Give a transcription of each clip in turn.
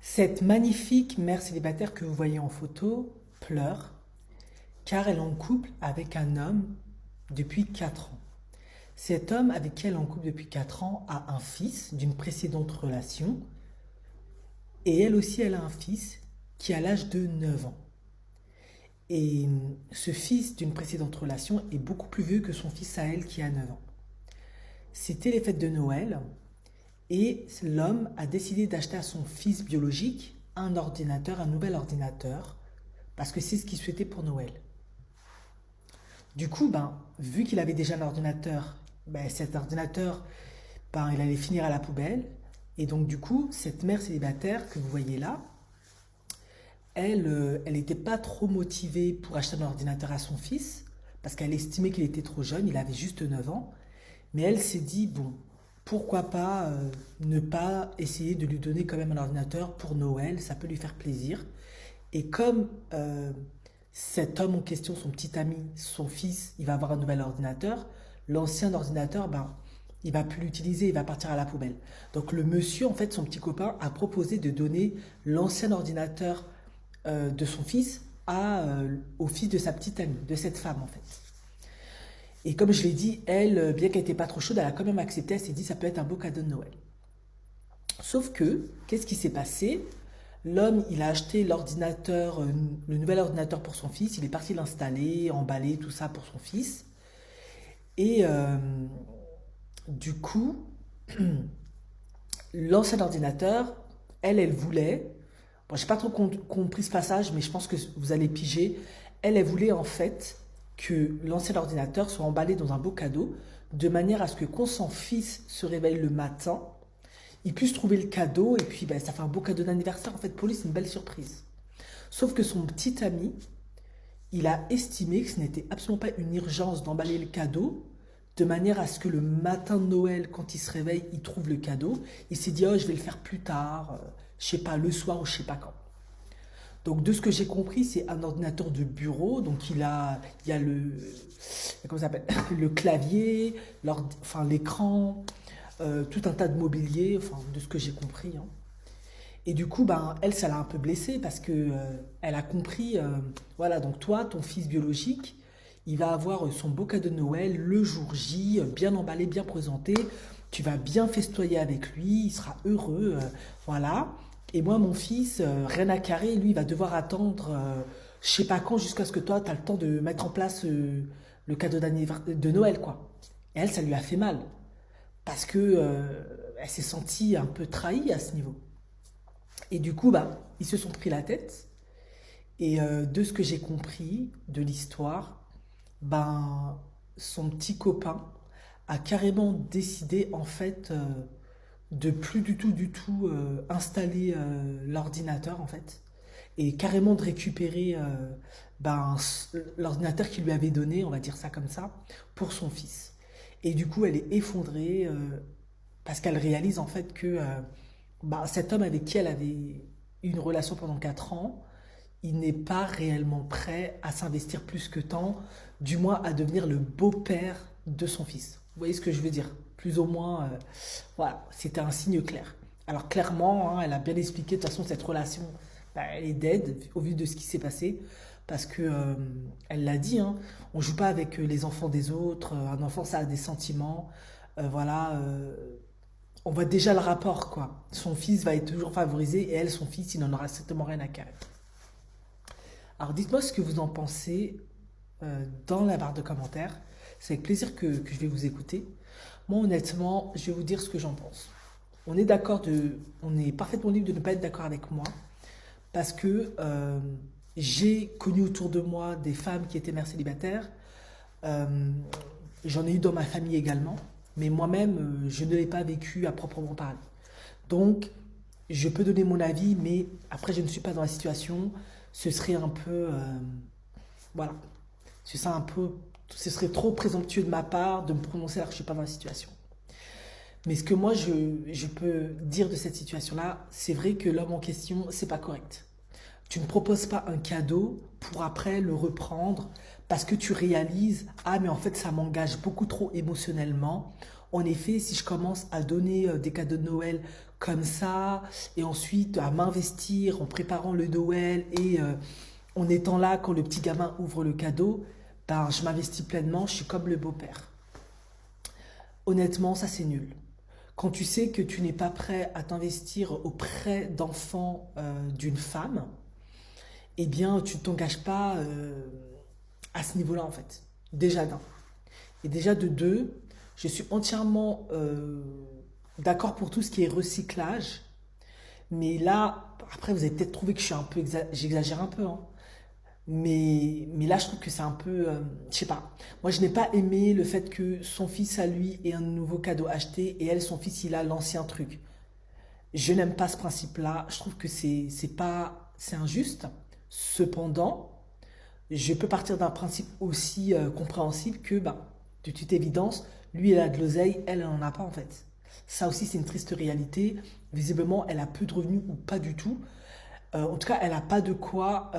Cette magnifique mère célibataire que vous voyez en photo pleure car elle est en couple avec un homme depuis 4 ans. Cet homme avec qui elle est en couple depuis 4 ans a un fils d'une précédente relation et elle aussi elle a un fils qui a l'âge de 9 ans. Et ce fils d'une précédente relation est beaucoup plus vieux que son fils à elle qui a 9 ans. C'était les fêtes de Noël et l'homme a décidé d'acheter à son fils biologique un ordinateur, un nouvel ordinateur, parce que c'est ce qu'il souhaitait pour Noël. Du coup, vu qu'il avait déjà un ordinateur, cet ordinateur, il allait finir à la poubelle. Et donc, du coup, cette mère célibataire que vous voyez là, elle n'était pas trop motivée pour acheter un ordinateur à son fils, parce qu'elle estimait qu'il était trop jeune, il avait juste 9 ans. Mais elle s'est dit, bon, pourquoi pas ne pas essayer de lui donner quand même un ordinateur pour Noël, ça peut lui faire plaisir. Et comme cet homme en question, son petit ami, son fils, il va avoir un nouvel ordinateur, l'ancien ordinateur, il va plus l'utiliser, il va partir à la poubelle. Donc le monsieur, en fait, son petit copain, a proposé de donner l'ancien ordinateur de son fils au fils de sa petite amie, de cette femme, en fait. Et comme je l'ai dit, elle, bien qu'elle n'était pas trop chaude, elle a quand même accepté, elle s'est dit ça peut être un beau cadeau de Noël. Sauf que, qu'est-ce qui s'est passé? L'homme, il a acheté l'ordinateur, le nouvel ordinateur pour son fils, il est parti l'installer, emballer, tout ça pour son fils. Et du coup, l'ancien ordinateur, elle voulait, bon, j'ai pas trop compris ce passage, mais je pense que vous allez piger, elle voulait en fait que l'ancien ordinateur soit emballé dans un beau cadeau, de manière à ce que quand son fils se réveille le matin, il puisse trouver le cadeau, et puis ça fait un beau cadeau d'anniversaire, en fait pour lui c'est une belle surprise. Sauf que son petit ami, il a estimé que ce n'était absolument pas une urgence d'emballer le cadeau, de manière à ce que le matin de Noël, quand il se réveille, il trouve le cadeau. Il s'est dit, oh, je vais le faire plus tard, je sais pas, le soir ou je sais pas quand. Donc de ce que j'ai compris, c'est un ordinateur de bureau, donc il y a comment ça s'appelle, le clavier, l'écran, tout un tas de mobilier, enfin de ce que j'ai compris, hein. Et du coup, elle, ça l'a un peu blessée parce que elle a compris, voilà, donc toi, ton fils biologique, il va avoir son beau cadeau de Noël le jour J, bien emballé, bien présenté. Tu vas bien festoyer avec lui, il sera heureux, voilà. Et moi, mon fils, rien à carrer, lui, il va devoir attendre, je sais pas quand, jusqu'à ce que toi, tu as le temps de mettre en place le cadeau de Noël, quoi. Et elle, ça lui a fait mal parce que elle s'est sentie un peu trahie à ce niveau. Et du coup, ils se sont pris la tête. Et de ce que j'ai compris de l'histoire, son petit copain a carrément décidé en fait de plus du tout installer l'ordinateur en fait et carrément de récupérer l'ordinateur qu'il lui avait donné, on va dire ça comme ça, pour son fils. Et du coup, elle est effondrée parce qu'elle réalise en fait que cet homme avec qui elle avait eu une relation pendant 4 ans, il n'est pas réellement prêt à s'investir plus que tant, du moins à devenir le beau-père de son fils. Vous voyez ce que je veux dire? Plus ou moins, voilà, c'était un signe clair. Alors clairement, hein, elle a bien expliqué, de toute façon, cette relation, elle est dead au vu de ce qui s'est passé, parce que elle l'a dit, hein, on joue pas avec les enfants des autres, un enfant ça a des sentiments, voilà, on voit déjà le rapport, quoi. Son fils va être toujours favorisé, et elle, son fils, il n'en aura strictement rien à carrer. Alors dites-moi ce que vous en pensez dans la barre de commentaires. C'est avec plaisir que je vais vous écouter. Moi honnêtement, je vais vous dire ce que j'en pense. On est parfaitement libre de ne pas être d'accord avec moi parce que j'ai connu autour de moi des femmes qui étaient mères célibataires. Euh, J'en ai eu dans ma famille également, mais moi-même, je ne l'ai pas vécu à proprement parler. Donc, je peux donner mon avis, mais après, je ne suis pas dans la situation. Ce serait un peu, voilà, ce serait trop présomptueux de ma part de me prononcer alors que je ne suis pas dans la situation. Mais ce que moi, je peux dire de cette situation-là, c'est vrai que l'homme en question, c'est pas correct. Tu ne proposes pas un cadeau pour après le reprendre parce que tu réalises, ah mais en fait ça m'engage beaucoup trop émotionnellement. en effet, si je commence à donner des cadeaux de Noël comme ça, et ensuite à m'investir en préparant le Noël et en étant là quand le petit gamin ouvre le cadeau, ben, je m'investis pleinement, je suis comme le beau-père. Honnêtement, ça c'est nul. Quand tu sais que tu n'es pas prêt à t'investir auprès d'enfants d'une femme, eh bien, tu ne t'engages pas à ce niveau-là, en fait. Déjà d'un. Et déjà de deux, je suis entièrement d'accord pour tout ce qui est recyclage. Mais là, après, vous avez peut-être trouvé que je suis un peu j'exagère un peu, hein. Mais là, je trouve que c'est un peu, je sais pas. Moi, je n'ai pas aimé le fait que son fils à lui ait un nouveau cadeau acheté et elle, son fils, il a l'ancien truc. Je n'aime pas ce principe-là. Je trouve que c'est injuste. Cependant, je peux partir d'un principe aussi compréhensible que, bah, de toute évidence, lui, elle a de l'oseille, elle n'en a pas en fait. Ça aussi, c'est une triste réalité. Visiblement, elle a peu de revenus ou pas du tout. En tout cas, elle n'a pas de quoi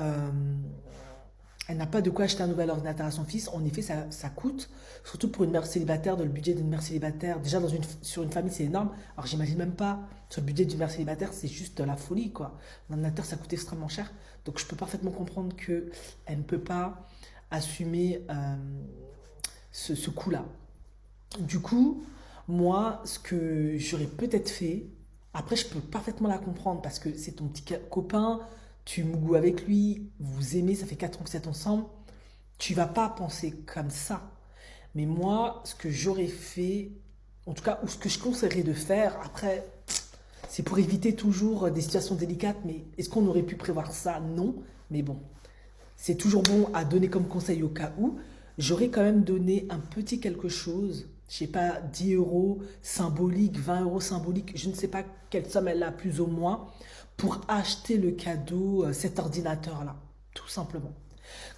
acheter un nouvel ordinateur à son fils. En effet, ça coûte, surtout pour une mère célibataire, dans le budget d'une mère célibataire. Déjà, sur une famille, c'est énorme. Alors, j'imagine même pas, sur le budget d'une mère célibataire, c'est juste de la folie, quoi. Un ordinateur, ça coûte extrêmement cher. Donc, je peux parfaitement comprendre qu'elle ne peut pas assumer ce coût-là. Du coup, moi, ce que j'aurais peut-être fait, après, je peux parfaitement la comprendre parce que c'est ton petit copain, tu mougoues avec lui, vous vous aimez, ça fait 4 ans que vous êtes ensemble. Tu vas pas penser comme ça. Mais moi, ce que j'aurais fait, en tout cas, ou ce que je conseillerais de faire, après, c'est pour éviter toujours des situations délicates, mais est-ce qu'on aurait pu prévoir ça? Non. Mais bon, c'est toujours bon à donner comme conseil au cas où. J'aurais quand même donné un petit quelque chose, je sais pas, 10 euros symbolique, 20 euros symbolique, je ne sais pas quelle somme elle a plus ou moins, pour acheter le cadeau, cet ordinateur-là, tout simplement.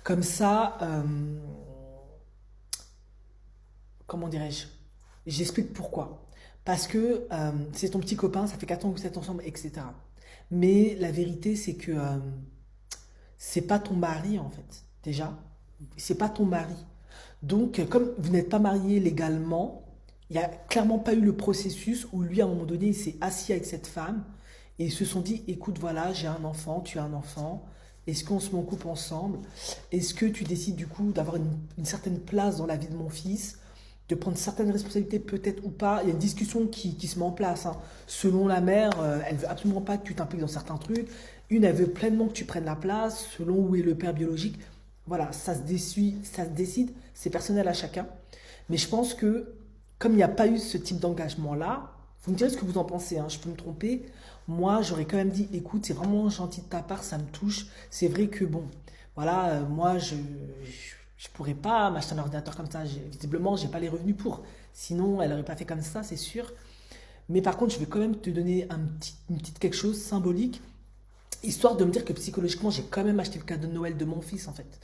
Comme ça, comment dirais-je? J'explique pourquoi. Parce que c'est ton petit copain, ça fait 4 ans que vous êtes ensemble, etc. Mais la vérité, c'est que c'est pas ton mari, en fait, déjà. C'est pas ton mari. Donc, comme vous n'êtes pas marié légalement, il n'y a clairement pas eu le processus où lui, à un moment donné, il s'est assis avec cette femme et ils se sont dit, écoute, voilà, j'ai un enfant, tu as un enfant, est-ce qu'on se met en couple ensemble? Est-ce que tu décides du coup d'avoir une certaine place dans la vie de mon fils, de prendre certaines responsabilités peut-être ou pas? Il y a une discussion qui se met en place, hein. Selon la mère, elle veut absolument pas que tu t'impliques dans certains trucs. Une, elle veut pleinement que tu prennes la place, selon où est le père biologique. Voilà, ça se décide, c'est personnel à chacun. Mais je pense que, comme il n'y a pas eu ce type d'engagement-là, vous me direz ce que vous en pensez, hein, je peux me tromper. Moi, j'aurais quand même dit, écoute, c'est vraiment gentil de ta part, ça me touche. C'est vrai que, bon, voilà, moi, je pourrais pas m'acheter un ordinateur comme ça. Visiblement, j'ai pas les revenus pour. Sinon, elle n'aurait pas fait comme ça, c'est sûr. Mais par contre, je vais quand même te donner une petite quelque chose symbolique, histoire de me dire que psychologiquement, j'ai quand même acheté le cadeau de Noël de mon fils, en fait.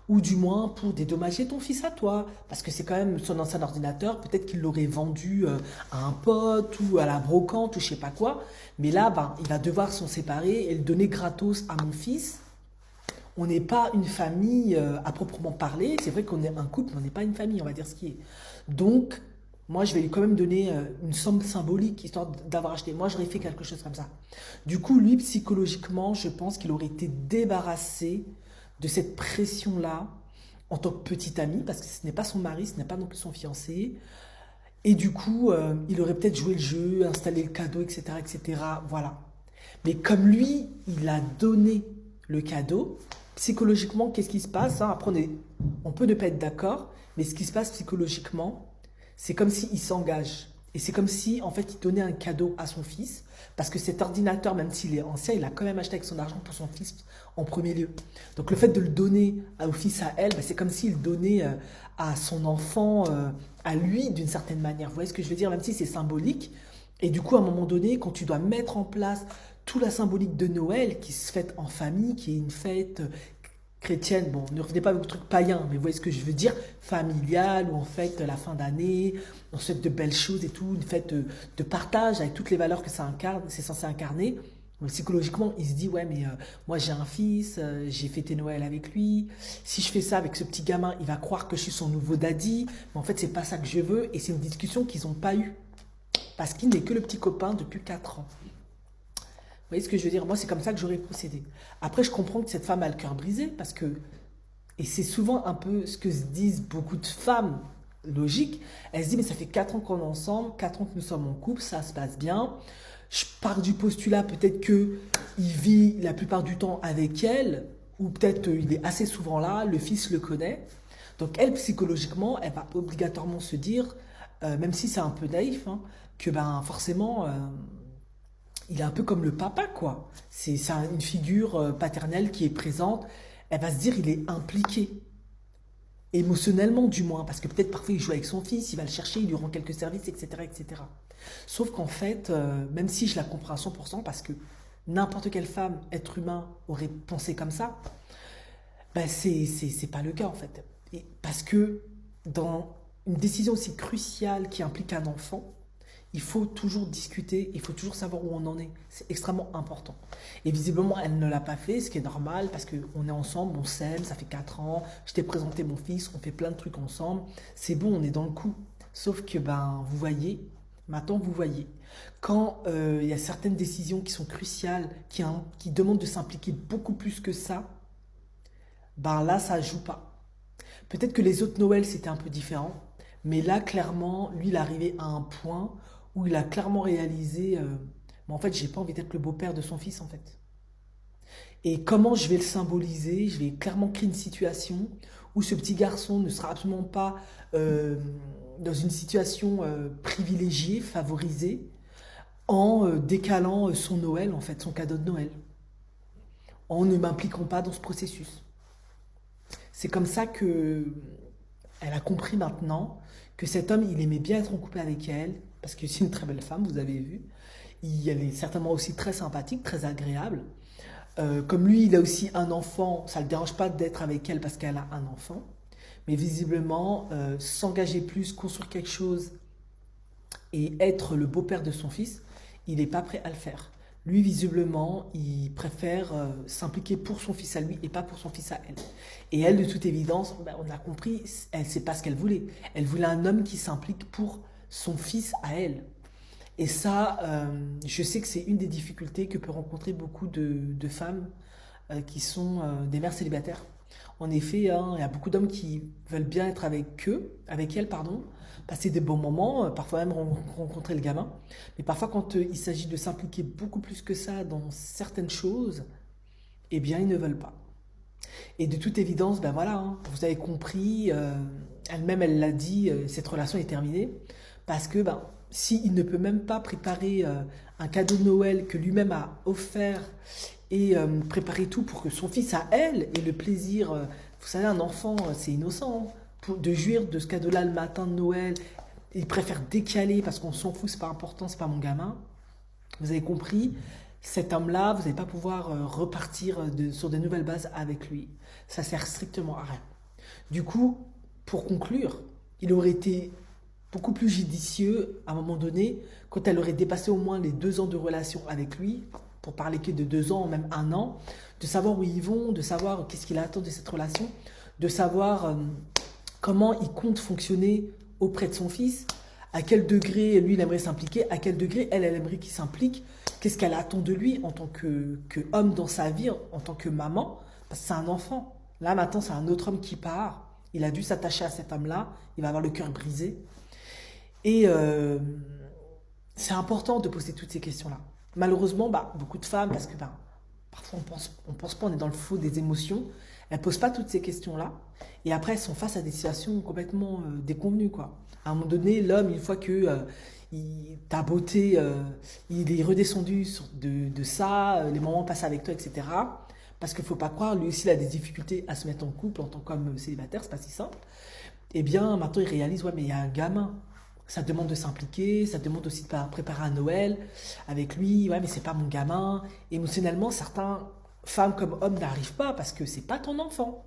Ou du moins pour dédommager ton fils à toi. Parce que c'est quand même son ancien ordinateur, peut-être qu'il l'aurait vendu à un pote ou à la brocante ou je sais pas quoi. Mais là, ben, il va devoir s'en séparer et le donner gratos à mon fils. On n'est pas une famille à proprement parler. C'est vrai qu'on est un couple, mais on n'est pas une famille, on va dire ce qui est. Donc, moi, je vais lui quand même donner une somme symbolique, histoire d'avoir acheté. Moi, j'aurais fait quelque chose comme ça. Du coup, lui, psychologiquement, je pense qu'il aurait été débarrassé de cette pression-là en tant que petit ami, parce que ce n'est pas son mari, ce n'est pas non plus son fiancé. Et du coup, il aurait peut-être joué le jeu, installé le cadeau, etc., etc. Voilà. Mais comme lui, il a donné le cadeau, psychologiquement, qu'est-ce qui se passe, hein? Après, on peut ne pas être d'accord, mais ce qui se passe psychologiquement, c'est comme s'il s'engage. Et c'est comme si, en fait, il donnait un cadeau à son fils, parce que cet ordinateur, même s'il est ancien, il a quand même acheté avec son argent pour son fils en premier lieu. Donc le fait de le donner au fils à elle, bah, c'est comme s'il donnait à son enfant, à lui, d'une certaine manière. Vous voyez ce que je veux dire, même si c'est symbolique. Et du coup, à un moment donné, quand tu dois mettre en place toute la symbolique de Noël, qui se fête en famille, qui est une fête chrétienne, bon, ne revenez pas avec le truc païen, mais vous voyez ce que je veux dire, familiale, où on fête la fin d'année, on se fête de belles choses et tout, une fête de partage avec toutes les valeurs que ça incarne, c'est censé incarner. Donc, psychologiquement, il se dit, ouais, mais moi j'ai un fils, j'ai fêté Noël avec lui. Si je fais ça avec ce petit gamin, il va croire que je suis son nouveau daddy. Mais en fait, c'est pas ça que je veux. Et c'est une discussion qu'ils n'ont pas eue. Parce qu'il n'est que le petit copain depuis 4 ans. Vous voyez ce que je veux dire? Moi, c'est comme ça que j'aurais procédé. Après, je comprends que cette femme a le cœur brisé parce que, et c'est souvent un peu ce que se disent beaucoup de femmes logiques, elles se disent, mais ça fait 4 ans qu'on est ensemble, 4 ans que nous sommes en couple, ça se passe bien. Je pars du postulat peut-être que il vit la plupart du temps avec elle, ou peut-être il est assez souvent là, le fils le connaît. Donc elle, psychologiquement, elle va obligatoirement se dire, même si c'est un peu naïf, hein, que ben forcément, il est un peu comme le papa, quoi. C'est une figure paternelle qui est présente. Elle va se dire, il est impliqué. Émotionnellement, du moins. Parce que peut-être parfois, il joue avec son fils, il va le chercher, il lui rend quelques services, etc. etc. Sauf qu'en fait, même si je la comprends à 100%, parce que n'importe quelle femme, être humain, aurait pensé comme ça, ben c'est pas le cas, en fait. Et parce que dans une décision aussi cruciale qui implique un enfant, il faut toujours discuter, il faut toujours savoir où on en est. C'est extrêmement important. Et visiblement, elle ne l'a pas fait, ce qui est normal, parce qu'on est ensemble, on s'aime, ça fait 4 ans, je t'ai présenté mon fils, on fait plein de trucs ensemble, c'est bon, on est dans le coup. Sauf que, ben, vous voyez, maintenant vous voyez, quand il y a certaines décisions qui sont cruciales, qui demandent de s'impliquer beaucoup plus que ça, ben là, ça joue pas. Peut-être que les autres Noël, c'était un peu différent. Mais là, clairement, lui, il est arrivé à un point où il a clairement réalisé, mais en fait, j'ai pas envie d'être le beau-père de son fils, en fait. Et comment je vais le symboliser? Je vais clairement créer une situation où ce petit garçon ne sera absolument pas dans une situation privilégiée, favorisée, en décalant son Noël, en fait, son cadeau de Noël, en ne m'impliquant pas dans ce processus. C'est comme ça que elle a compris maintenant que cet homme, il aimait bien être en couple avec elle, parce que c'est une très belle femme, vous avez vu. Elle est certainement aussi très sympathique, très agréable. Comme lui, il a aussi un enfant, ça ne le dérange pas d'être avec elle parce qu'elle a un enfant. Mais visiblement, s'engager plus, construire quelque chose et être le beau-père de son fils, il n'est pas prêt à le faire. Lui, visiblement, il préfère s'impliquer pour son fils à lui et pas pour son fils à elle. Et elle, de toute évidence, ben, on a compris, elle ne sait pas ce qu'elle voulait. Elle voulait un homme qui s'implique pour son fils à elle. Et ça, je sais que c'est une des difficultés que peuvent rencontrer beaucoup de femmes qui sont des mères célibataires. En effet, hein, il y a beaucoup d'hommes qui veulent bien être avec elles, pardon, passer des bons moments, parfois même rencontrer le gamin. Mais parfois, quand il s'agit de s'impliquer beaucoup plus que ça dans certaines choses, eh bien, ils ne veulent pas. Et de toute évidence, ben voilà, hein, vous avez compris, elle-même, elle l'a dit, cette relation est terminée. Parce que ben, s'il ne peut même pas préparer un cadeau de Noël que lui-même a offert et préparer tout pour que son fils à elle ait le plaisir, vous savez, un enfant, c'est innocent, hein, de jouir de ce cadeau-là le matin de Noël, il préfère décaler parce qu'on s'en fout, c'est pas important, c'est pas mon gamin. Vous avez compris, cet homme-là, vous n'allez pas pouvoir repartir sur de nouvelles bases avec lui. Ça sert strictement à rien. Du coup, pour conclure, il aurait été beaucoup plus judicieux à un moment donné, quand elle aurait dépassé au moins les 2 ans de relation avec lui, pour parler que de 2 ans, même 1 an, de savoir où ils vont, de savoir qu'est-ce qu'il attend de cette relation, de savoir comment il compte fonctionner auprès de son fils, à quel degré lui il aimerait s'impliquer, à quel degré elle aimerait qu'il s'implique, qu'est-ce qu'elle attend de lui en tant que homme dans sa vie, en tant que maman, parce que c'est un enfant. Là maintenant c'est un autre homme qui part, il a dû s'attacher à cet homme-là, il va avoir le cœur brisé. Et c'est important de poser toutes ces questions-là. Malheureusement, bah, beaucoup de femmes, parce que bah, parfois on pense pas, on est dans le faux des émotions, elles posent pas toutes ces questions-là. Et après, elles sont face à des situations complètement déconvenues, quoi. À un moment donné, l'homme, une fois que ta beauté, il est redescendu de ça, les moments passés avec toi, etc. Parce qu'il ne faut pas croire, lui aussi, il a des difficultés à se mettre en couple en tant qu'homme célibataire, c'est pas si simple. Eh bien, maintenant, il réalise, ouais, mais il y a un gamin. Ça demande de s'impliquer, ça demande aussi de préparer un Noël avec lui. Ouais, mais c'est pas mon gamin. Émotionnellement, certaines femmes comme hommes n'arrivent pas parce que c'est pas ton enfant.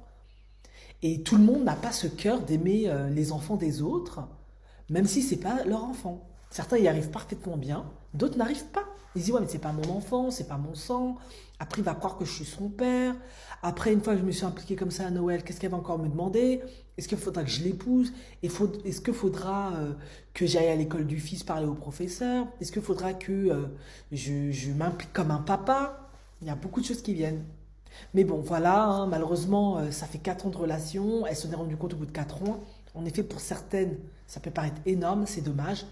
Et tout le monde n'a pas ce cœur d'aimer les enfants des autres, même si c'est pas leur enfant. Certains y arrivent parfaitement bien, d'autres n'arrivent pas. Ils disent, ouais, mais c'est pas mon enfant, c'est pas mon sang. Après, il va croire que je suis son père. Après, une fois que je me suis impliqué comme ça à Noël, qu'est-ce qu'elle va encore me demander? Est-ce qu'il faudra que je l'épouse? Est-ce qu'il faudra que j'aille à l'école du fils parler au professeur? Est-ce qu'il faudra que je m'implique comme un papa? Il y a beaucoup de choses qui viennent. Mais bon, voilà, hein, malheureusement, ça fait 4 ans de relation. Elle s'en est rendue compte au bout de 4 ans. En effet, pour certaines, ça peut paraître énorme, c'est dommage.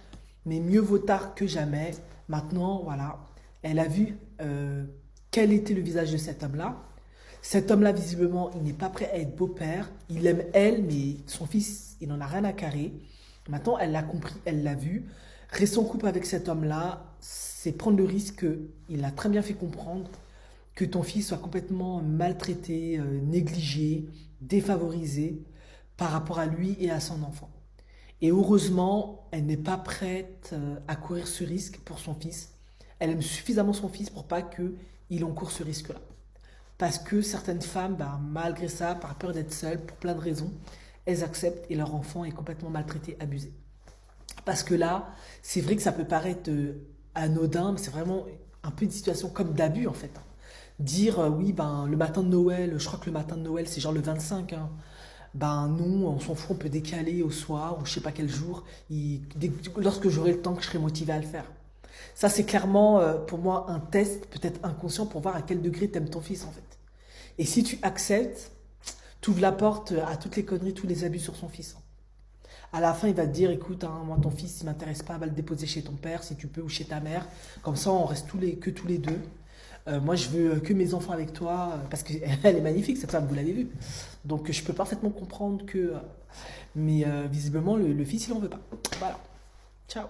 Mais mieux vaut tard que jamais. Maintenant, voilà, elle a vu quel était le visage de cet homme-là. Cet homme-là, visiblement, il n'est pas prêt à être beau-père. Il aime elle, mais son fils, il n'en a rien à carrer. Maintenant, elle l'a compris, elle l'a vu. Rester en couple avec cet homme-là, c'est prendre le risque qu'il a très bien fait comprendre que ton fils soit complètement maltraité, négligé, défavorisé par rapport à lui et à son enfant. Et heureusement, elle n'est pas prête à courir ce risque pour son fils. Elle aime suffisamment son fils pour pas qu'il encourt ce risque-là. Parce que certaines femmes, bah, malgré ça, par peur d'être seules, pour plein de raisons, elles acceptent et leur enfant est complètement maltraité, abusé. Parce que là, c'est vrai que ça peut paraître anodin, mais c'est vraiment un peu une situation comme d'abus en fait, hein. Dire oui, ben le matin de Noël, je crois que le matin de Noël c'est genre le 25, hein. Ben non, on s'en fout, on peut décaler au soir ou je sais pas quel jour, lorsque j'aurai le temps que je serai motivé à le faire. Ça c'est clairement pour moi un test, peut-être inconscient, pour voir à quel degré t'aimes ton fils en fait. Et si tu acceptes, tu ouvres la porte à toutes les conneries, tous les abus sur son fils, hein. À la fin, il va te dire, écoute, hein, moi, ton fils, il m'intéresse pas, va le déposer chez ton père, si tu peux, ou chez ta mère. Comme ça, on reste que tous les deux. Moi, je veux que mes enfants avec toi, parce qu'elle est magnifique, cette femme, vous l'avez vue. Donc, je peux parfaitement comprendre que... mais visiblement, le fils, il en veut pas. Voilà. Ciao.